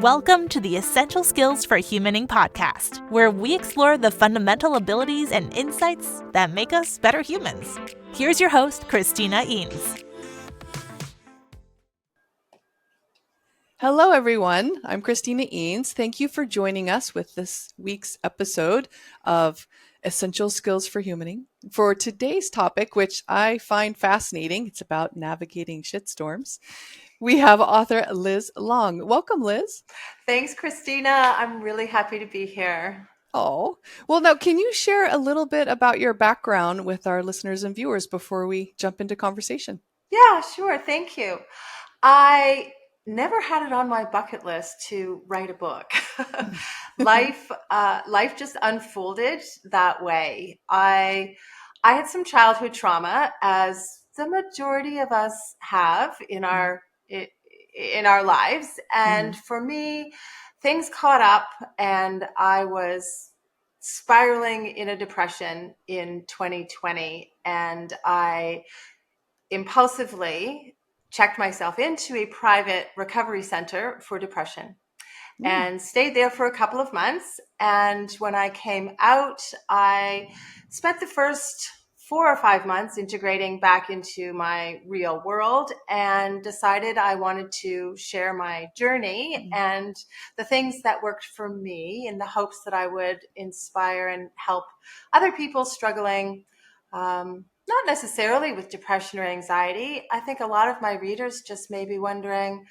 Welcome to the Essential Skills for Humaning podcast, where we explore the fundamental abilities and insights that make us better humans. Here's your host, Christina Eanes. Hello, everyone. I'm Christina Eanes. Thank you for joining us with this week's episode of Essential Skills for Humaning. For today's topic, which I find fascinating, it's about navigating shitstorms. We have author Liz Long. Welcome, Liz. Thanks, Christina. I'm really happy to be here. Oh, well, now, can you share a little bit about your background with our listeners and viewers before we jump into conversation? Yeah, sure. Thank you. I never had it on my bucket list to write a book. Life just unfolded that way. I had some childhood trauma, as the majority of us have in our lives, and for me, things caught up, and I was spiraling in a depression in 2020, and I impulsively checked myself into a private recovery center for depression and stayed there for a couple of months. And when I came out, I spent the first 4 or 5 months integrating back into my real world and decided I wanted to share my journey and the things that worked for me in the hopes that I would inspire and help other people struggling, not necessarily with depression or anxiety. I think a lot of my readers just may be wondering,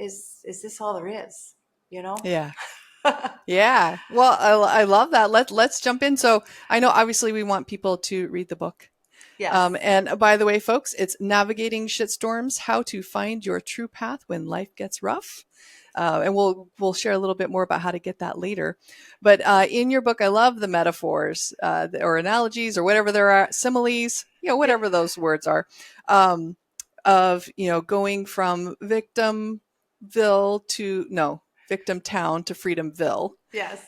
is this all there is? You know? Yeah. Yeah. Well, I love that. Let's jump in. So I know obviously we want people to read the book. Yes. And by the way, folks, it's Navigating Shitstorms, How to Find Your True Path When Life Gets Rough. And we'll share a little bit more about how to get that later. But in your book, I love the metaphors or analogies or whatever there are, similes, whatever those words are, of, going from victim town to Freedomville. Yes.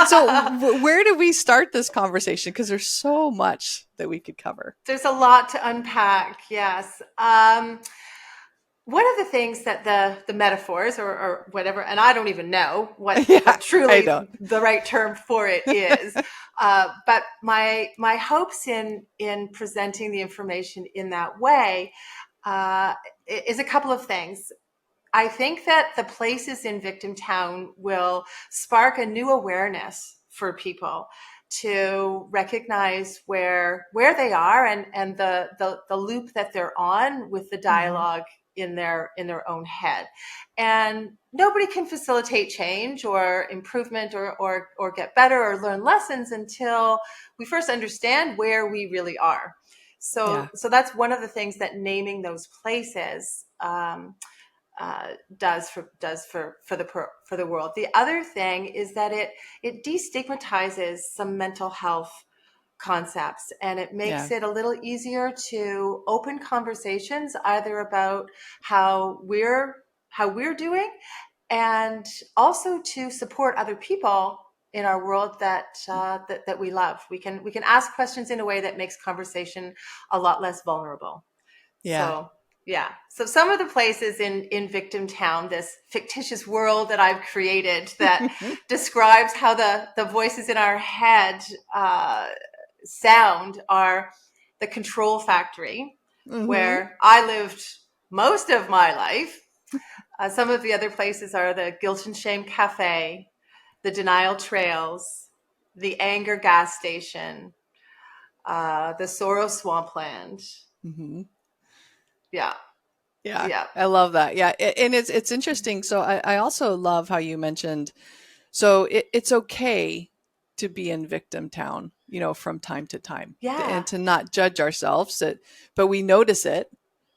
So where do we start this conversation? Because there's so much that we could cover. There's a lot to unpack. Yes. One of the things that the metaphors or whatever, and I don't even know what truly the right term for it is, but my hopes in presenting the information in that way is a couple of things. I think that the places in Victim Town will spark a new awareness for people to recognize where they are and the loop that they're on with the dialogue in their own head. And nobody can facilitate change or improvement or get better or learn lessons until we first understand where we really are. So that's one of the things that naming those places does for the world. The other thing is that it destigmatizes some mental health concepts, and it makes it a little easier to open conversations either about how we're doing, and also to support other people in our world that we love. We can ask questions in a way that makes conversation a lot less vulnerable. So some of the places in Victim Town, this fictitious world that I've created that describes how the voices in our head sound, are the Control Factory, where I lived most of my life. Some of the other places are the Guilt and Shame Cafe, the Denial Trails, the Anger Gas Station, the Sorrow Swampland. Yeah. I love that. Yeah. And it's interesting. So I also love how you mentioned, so it's okay to be in Victim Town, from time to time, and to not judge ourselves, but we notice it.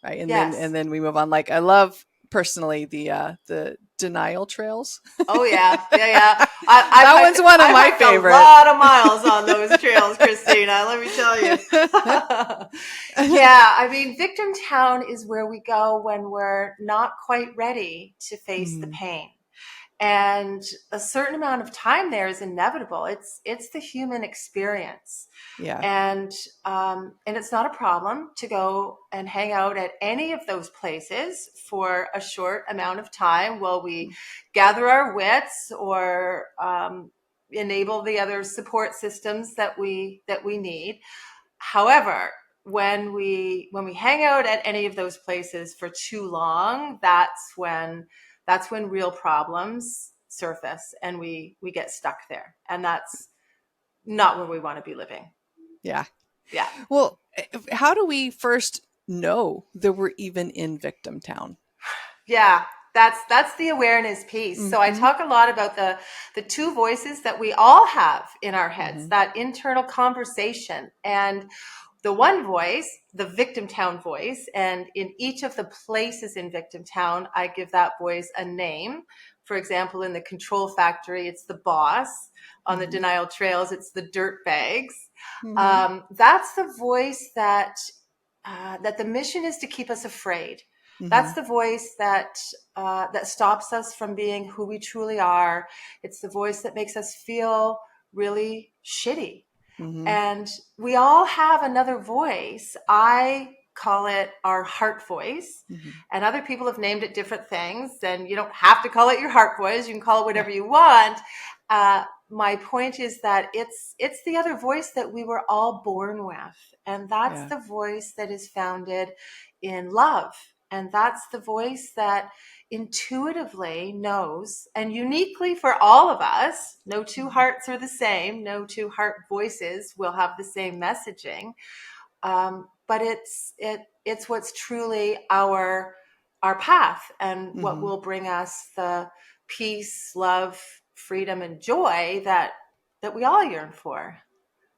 Right. And then we move on. Like, I love personally the Denial Trails. Oh yeah. That one's one of my favorites. A lot of miles on those trails, Christina, let me tell you. I mean, Victim Town is where we go when we're not quite ready to face the pain. And a certain amount of time there is inevitable. It's the human experience. Yeah. And it's not a problem to go and hang out at any of those places for a short amount of time while we gather our wits or enable the other support systems that we need. However, when we hang out at any of those places for too long, that's when real problems surface and we get stuck there. And that's not where we want to be living. Yeah. Yeah. Well, how do we first know that we're even in victim town? Yeah, that's the awareness piece. Mm-hmm. So I talk a lot about the two voices that we all have in our heads, mm-hmm. that internal conversation, and the one voice, the victim town voice. And in each of the places in victim town, I give that voice a name. For example, in the control factory, it's the boss. On the denial trails, it's the dirt bags. Mm-hmm. That's the voice that the mission is to keep us afraid. Mm-hmm. That's the voice that stops us from being who we truly are. It's the voice that makes us feel really shitty. Mm-hmm. And we all have another voice. I call it our heart voice. Mm-hmm. And other people have named it different things. And you don't have to call it your heart voice. You can call it whatever you want. My point is that it's the other voice that we were all born with. And that's the voice that is founded in love. And that's the voice that intuitively knows, and uniquely for all of us, no two hearts are the same, no two heart voices will have the same messaging. But it's what's truly our path, and what will bring us the peace, love, freedom, and joy that we all yearn for.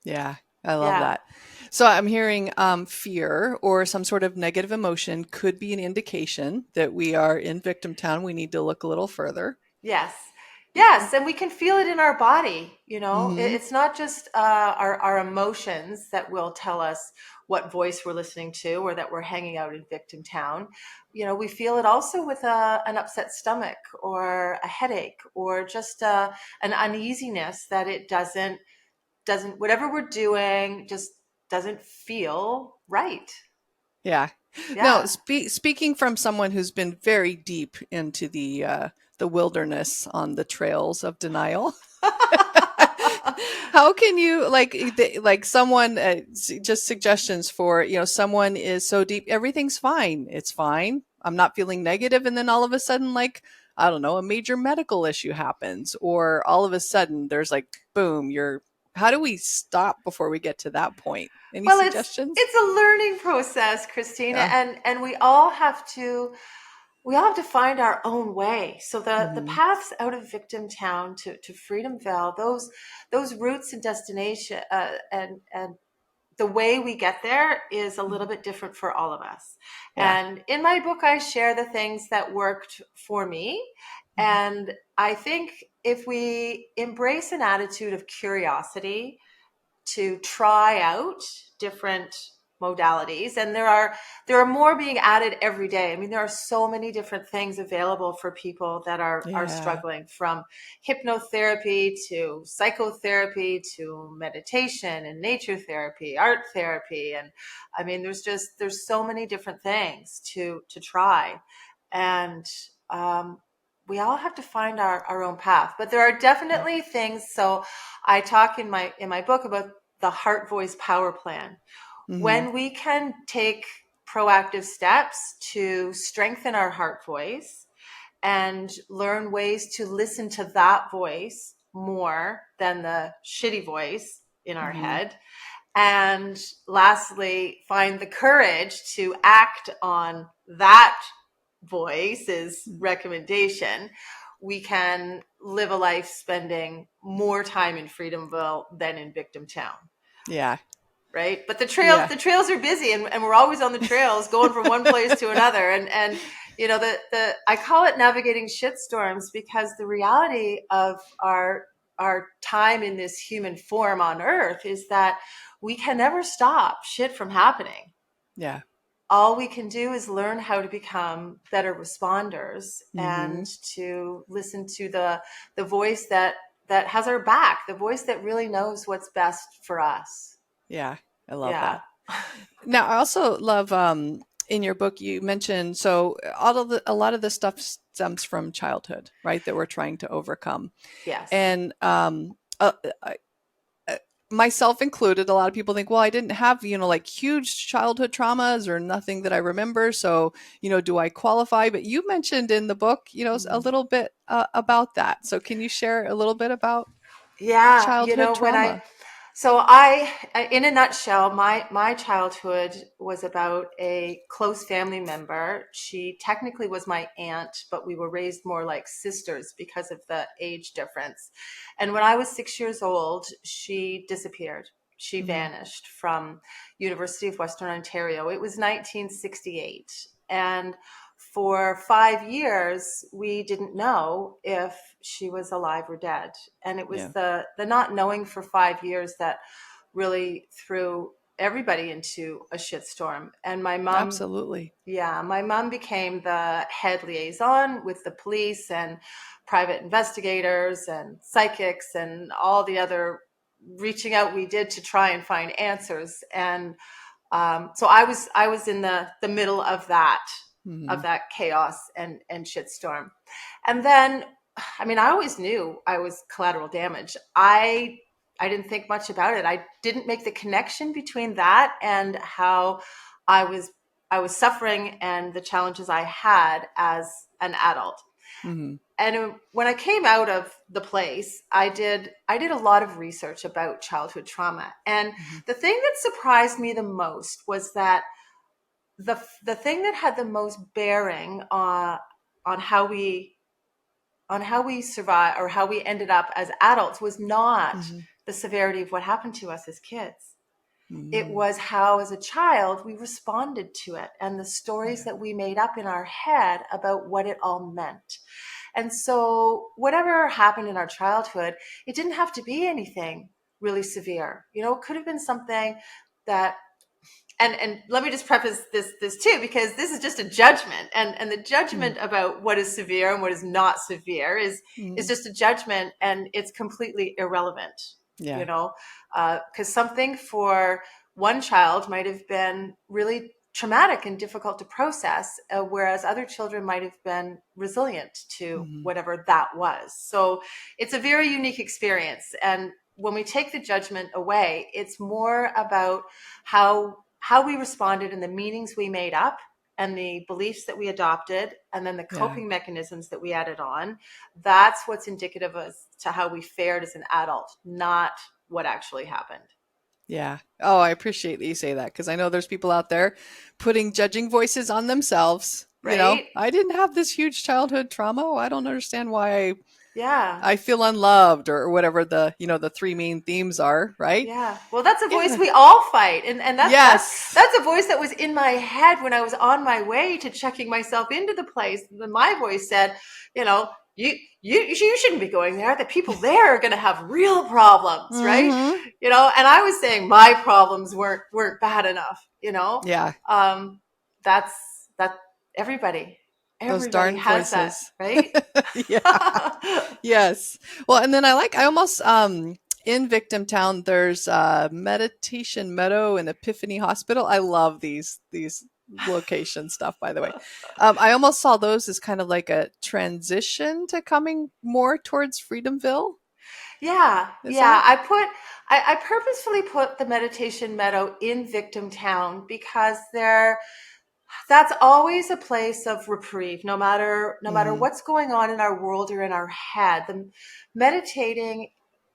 Yeah, I love that. So I'm hearing fear or some sort of negative emotion could be an indication that we are in victim town. We need to look a little further. Yes. Yes. And we can feel it in our body. You know, it's not just our emotions that will tell us what voice we're listening to or that we're hanging out in victim town. You know, we feel it also with an upset stomach or a headache or just an uneasiness that it doesn't, whatever we're doing just doesn't feel right. Yeah. Now, speaking from someone who's been very deep into the wilderness on the trails of denial, how can you like someone just suggestions for, someone is so deep, everything's fine. It's fine. I'm not feeling negative. And then all of a sudden, like, I don't know, a major medical issue happens, or all of a sudden there's like, boom, how do we stop before we get to that point? Any suggestions? It's a learning process, Christina, and we all have to find our own way. So the paths out of victim town to Freedomville, those routes and destination, and the way we get there is a little bit different for all of us. Yeah. And in my book, I share the things that worked for me. And I think if we embrace an attitude of curiosity to try out different modalities, and there are more being added every day. I mean, there are so many different things available for people that are struggling, from hypnotherapy to psychotherapy to meditation and nature therapy, art therapy. And I mean, there's so many different things to try. And we all have to find our own path, but there are definitely things. So I talk in my book about the heart voice power plan. When we can take proactive steps to strengthen our heart voice and learn ways to listen to that voice more than the shitty voice in our head. And lastly, find the courage to act on that voice's recommendation, we can live a life spending more time in Freedomville than in victim town. Yeah. Right. But the trails are busy, and we're always on the trails going from one place to another. And you know, I call it navigating shitstorms, because the reality of our time in this human form on Earth is that we can never stop shit from happening. Yeah. all we can do is learn how to become better responders and to listen to the voice that has our back, the voice that really knows what's best for us. Yeah, I love that. Now, I also love in your book you mentioned a lot of the stuff stems from childhood, right? That we're trying to overcome. Yes. And myself included, a lot of people think, well, I didn't have, like huge childhood traumas or nothing that I remember. So, do I qualify? But you mentioned in the book, a little bit about that. So can you share a little bit about childhood trauma? So in a nutshell, my childhood was about a close family member. She technically was my aunt, but we were raised more like sisters because of the age difference. And when I was 6 years old, she disappeared. She vanished from University of Western Ontario. It was 1968. And for 5 years, we didn't know if she was alive or dead. And it was the not knowing for 5 years that really threw everybody into a shitstorm. And my mom, absolutely. Yeah, my mom became the head liaison with the police and private investigators and psychics and all the other reaching out we did to try and find answers. And so I was in the middle of that chaos and shitstorm. And then, I always knew I was collateral damage. I didn't think much about it. I didn't make the connection between that and how I was suffering and the challenges I had as an adult. And when I came out of the place, I did a lot of research about childhood trauma. And the thing that surprised me the most was that the thing that had the most bearing on how we survive or how we ended up as adults was not the severity of what happened to us as kids. It was how, as a child, we responded to it and the stories that we made up in our head about what it all meant. And so whatever happened in our childhood, it didn't have to be anything really severe. It could have been something that, and let me just preface this too, because this is just a judgment, and the judgment about what is severe and what is not severe is just a judgment, and it's completely irrelevant. Because something for one child might have been really traumatic and difficult to process, whereas other children might have been resilient to whatever that was. So it's a very unique experience. And when we take the judgment away, it's more about how we responded and the meanings we made up and the beliefs that we adopted and then the coping mechanisms that we added on. That's what's indicative as to how we fared as an adult, not what actually happened. Yeah. Oh, I appreciate that you say that, because I know there's people out there putting judging voices on themselves. Right? I didn't have this huge childhood trauma. I don't understand why Yeah. I feel unloved, or whatever the, the three main themes are, right? Yeah. Well, that's a voice we all fight. And that's a voice that was in my head when I was on my way to checking myself into the place. My voice said, you shouldn't be going there. The people there are going to have real problems, right? And I was saying my problems weren't bad enough, Yeah. That's everybody. Those darn has voices. That, right? Yeah. Yes. Well, and then I almost, in Victim Town, there's a Meditation Meadow and Epiphany Hospital. I love these location stuff, by the way. I almost saw those as kind of like a transition to coming more towards Freedomville. Yeah. I purposefully put the Meditation Meadow in Victim Town because that's always a place of reprieve, no matter what's going on in our world or in our head. The meditating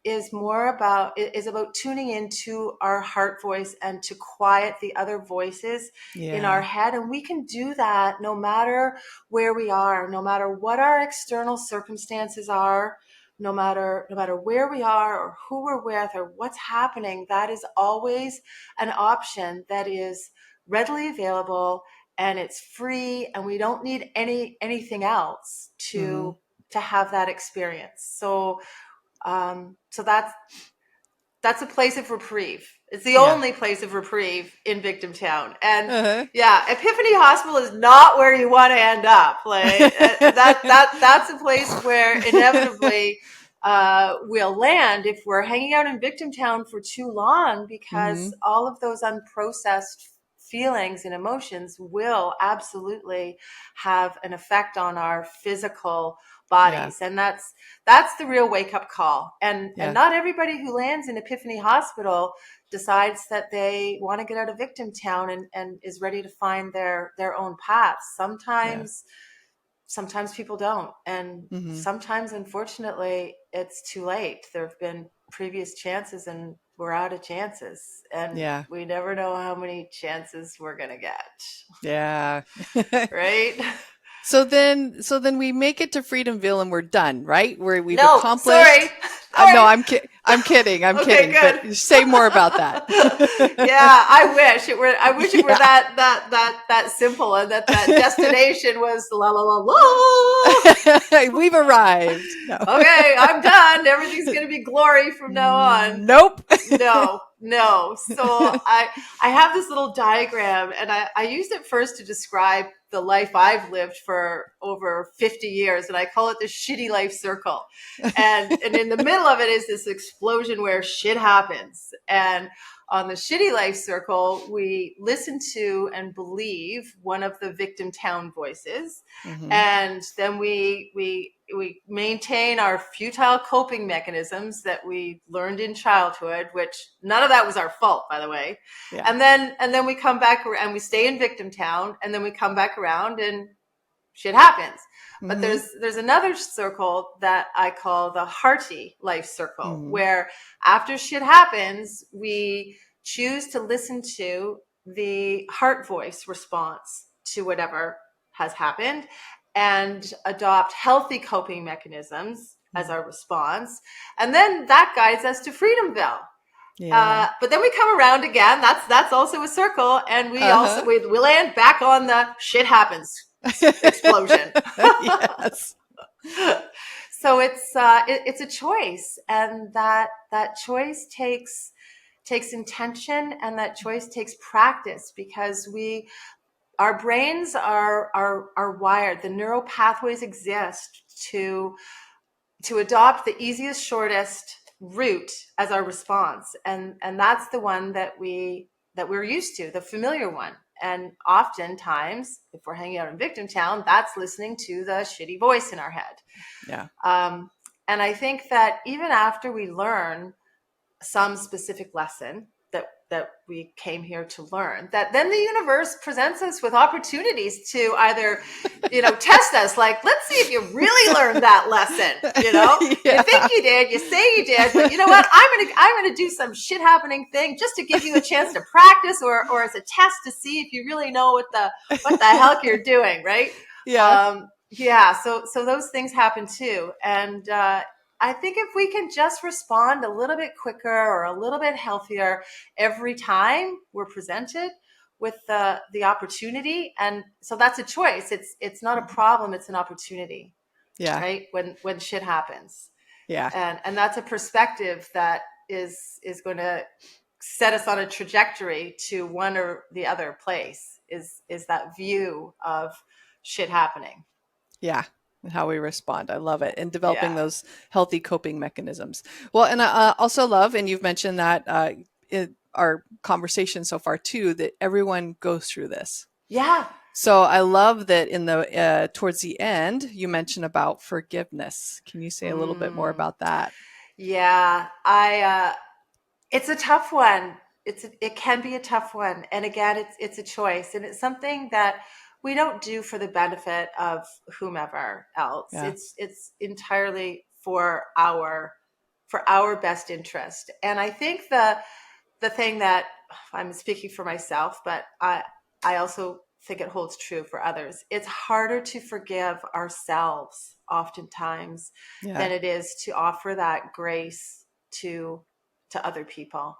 is about tuning into our heart voice and to quiet the other voices in our head. And we can do that no matter where we are, no matter what our external circumstances are, no matter where we are or who we're with or what's happening. That is always an option that is readily available. And it's free, and we don't need anything else to have that experience. So, so that's a place of reprieve, It's the only place of reprieve in Victim Town. And Epiphany Hospital is not where you want to end up. Like that's a place where inevitably we'll land if we're hanging out in Victim Town for too long, because all of those unprocessed feelings and emotions will absolutely have an effect on our physical bodies. And that's the real wake-up call. And not everybody who lands in Epiphany Hospital decides that they want to get out of Victim Town and is ready to find their own paths. Sometimes people don't. And sometimes, unfortunately, it's too late. There have been previous chances and we're out of chances. And we never know how many chances we're going to get. Yeah. Right? So then we make it to Freedomville and we're done, right? Where we've accomplished. Sorry. No, I'm kidding. I'm kidding. Good. But say more about that. I wish it were that simple, and that destination was la la la la. We've arrived. No. Okay, I'm done. Everything's going to be glory from now on. Nope. No. So I have this little diagram, and I used it first to describe the life I've lived for over 50 years. And I call it the shitty life circle. And in the middle of it is this explosion where shit happens. And on the shitty life circle, we listen to and believe one of the Victim Town voices. And then we maintain our futile coping mechanisms that we learned in childhood, which none of that was our fault, by the way. And then we come back and we stay in Victim Town, and then we come back around and shit happens. But there's another circle that I call the hearty life circle, where after shit happens, we choose to listen to the heart voice response to whatever has happened and adopt healthy coping mechanisms as our response. And then that guides us to Freedomville. But then we come around again. That's also a circle. And we also we land back on the shit happens explosion. Yes. So it's a choice, and that choice takes intention, and that choice takes practice, because our brains are wired. The neural pathways exist to adopt the easiest, shortest route as our response, and that's the one that we're used to, the familiar one. And oftentimes, if we're hanging out in Victim Town, that's listening to the shitty voice in our head. Yeah. And I think that even after we learn some specific lesson that we came here to learn, that then the universe presents us with opportunities to either, test us. Like, let's see if you really learned that lesson. You think you did, you say you did, but you know what? I'm gonna do some shit happening thing just to give you a chance to practice, or as a test to see if you really know what the heck you're doing, right? So those things happen too, and I think if we can just respond a little bit quicker or a little bit healthier every time we're presented with the opportunity, and so that's a choice. It's not a problem; it's an opportunity. Yeah. Right. When shit happens. Yeah. And that's a perspective that is going to set us on a trajectory to one or the other place. Is that view of shit happening? Yeah. And how we respond. I love it. And developing those healthy coping mechanisms. Well, and I also love, and you've mentioned that in our conversation so far too, that everyone goes through this. Yeah. So I love that in the towards the end, you mentioned about forgiveness. Can you say a little bit more about that? Yeah, it's a tough one. It can be a tough one. And again, it's a choice, and it's something that we don't do for the benefit of whomever else. Yeah. It's entirely for our best interest. And I think the thing that, I'm speaking for myself, but I also think it holds true for others. It's harder to forgive ourselves oftentimes than it is to offer that grace to other people.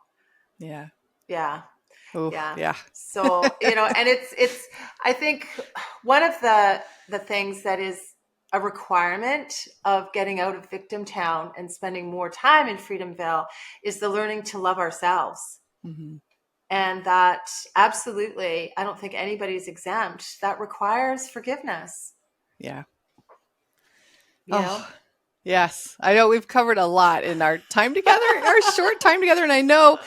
Yeah. Yeah. Ooh, yeah. So, and it's, I think one of the things that is a requirement of getting out of Victim Town and spending more time in Freedomville is the learning to love ourselves. Mm-hmm. And that absolutely, I don't think anybody's exempt. That requires forgiveness. Yeah. You know? Yes. I know we've covered a lot in our time together, our short time together. And I know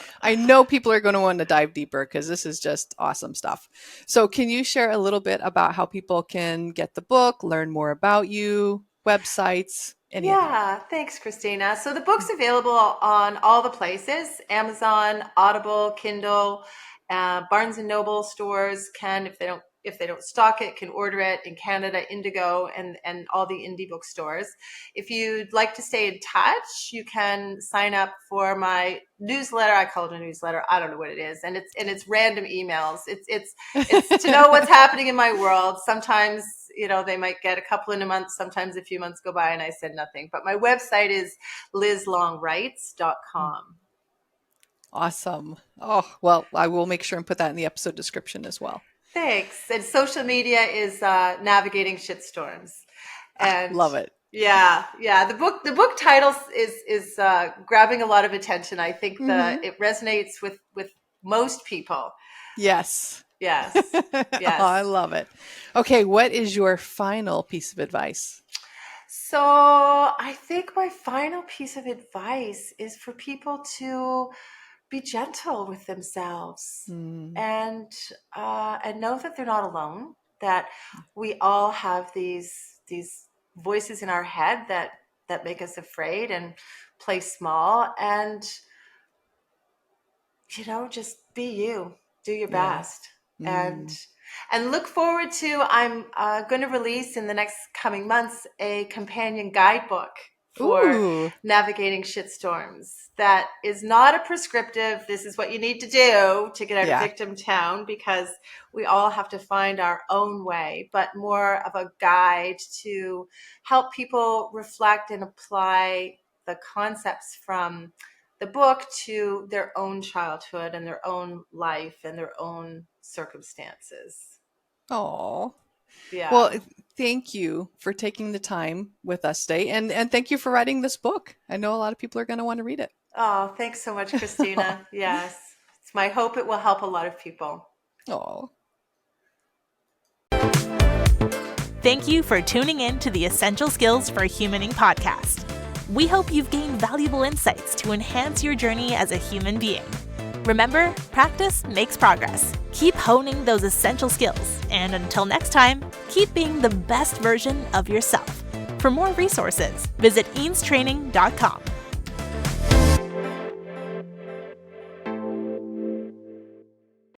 people are going to want to dive deeper because this is just awesome stuff. So can you share a little bit about how people can get the book, learn more about you, websites, any of that? Thanks, Christina. So the book's available on all the places: Amazon, Audible, Kindle, Barnes and Noble stores can, if they don't stock it, can order it in Canada, Indigo, and all the indie bookstores. If you'd like to stay in touch, you can sign up for my newsletter. I call it a newsletter. I don't know what it is, and it's random emails. It's to know what's happening in my world. Sometimes, they might get a couple in a month. Sometimes a few months go by and I said nothing. But my website is lizlongwrites.com. Awesome. Oh, well, I will make sure and put that in the episode description as well. Thanks. And social media is navigating shitstorms. And love it. Yeah. The book title is grabbing a lot of attention. I think it resonates with most people. Yes. Yes. Oh, I love it. Okay, what is your final piece of advice? So I think my final piece of advice is for people to be gentle with themselves and know that they're not alone, that we all have these voices in our head that make us afraid and play small, and just be you, do your best. And look forward to, I'm going to release in the next coming months a companion guidebook for navigating shitstorms that is not a prescriptive, this is what you need to do to get out of victim town, because we all have to find our own way, but more of a guide to help people reflect and apply the concepts from the book to their own childhood and their own life and their own circumstances. Oh, yeah. Well, thank you for taking the time with us today. And thank you for writing this book. I know a lot of people are going to want to read it. Oh, thanks so much, Christina. Yes. It's my hope it will help a lot of people. Oh. Thank you for tuning in to the Essential Skills for Humaning podcast. We hope you've gained valuable insights to enhance your journey as a human being. Remember, practice makes progress. Keep honing those essential skills, and until next time, keep being the best version of yourself. For more resources, visit eanestraining.com.